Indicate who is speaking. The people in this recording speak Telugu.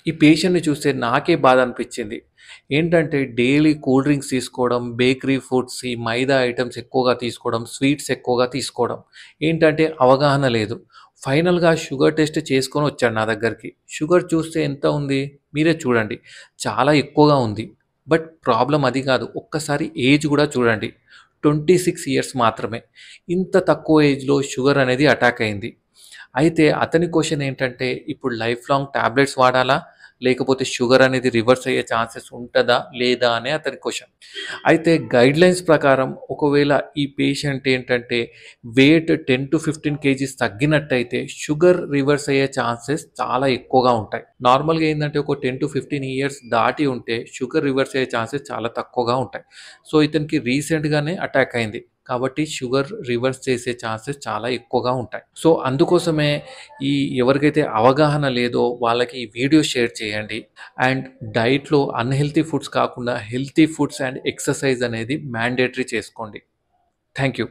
Speaker 1: ఈ పేషెంట్‌ని చూస్తే నాకే బాధ అనిపించింది. ఏంటంటే డైలీ కూల్ డ్రింక్స్ తీసుకోవడం, బేకరీ ఫుడ్స్, ఈ మైదా ఐటెమ్స్ ఎక్కువగా తీసుకోవడం, స్వీట్స్ ఎక్కువగా తీసుకోవడం. ఏంటంటే అవగాహన లేదు. ఫైనల్‌గా షుగర్ టెస్ట్ చేసుకొని వచ్చాడు నా దగ్గరికి. షుగర్ చూస్తే ఎంత ఉంది? మీరే చూడండి. చాలా ఎక్కువగా ఉంది. బట్ ప్రాబ్లమ్ అది కాదు. ఒక్కసారి ఏజ్ కూడా చూడండి. 26 ఇయర్స్ మాత్రమే. ఇంత తక్కువ ఏజ్‌లో షుగర్ అనేది అటాక్ అయింది. అయితే అతని క్వెషన్ ఏంటంటే, ఇప్పుడు లైఫ్ లాంగ్ టాబ్లెట్స్ వాడాలా? లేకపోతే షుగర్ అనేది రివర్స్ అయ్యే ఛాన్సెస్ ఉంటదా? లేదా? అని అతని క్వెషన్. అయితే గైడ్‌లైన్స్ ప్రకారం ఒకవేళ ఈ పేషెంట్ ఏంటంటే వెయిట్ 10-15 కేజీస్ తగ్గినట్టయితే షుగర్ రివర్స్ అయ్యే ఛాన్సెస్ చాలా ఎక్కువగా ఉంటాయి. నార్మల్‌గా ఏందంటే ఒక 10-15 ఇయర్స్ దాటి ఉంటే షుగర్ రివర్స్ అయ్యే ఛాన్సెస్ చాలా తక్కువగా ఉంటాయి. సో, ఇతనికి రీసెంట్‌గానే అటాక్ అయింది. కాబట్టి షుగర్ రివర్స్ చేసే ఛాన్సెస్ చాలా ఎక్కువగా ఉంటాయి. సో, అందుకోసమే ఈ ఎవరికైతే అవగాహన లేదో వాళ్ళకి ఈ వీడియో షేర్ చేయండి. అండ్ డైట్‌లో అన్‌హెల్తీ ఫుడ్స్ కాకుండా హెల్తీ ఫుడ్స్ అండ్ ఎక్సర్సైజ్ అనేది మ్యాండేటరీ చేసుకోండి. Thank you.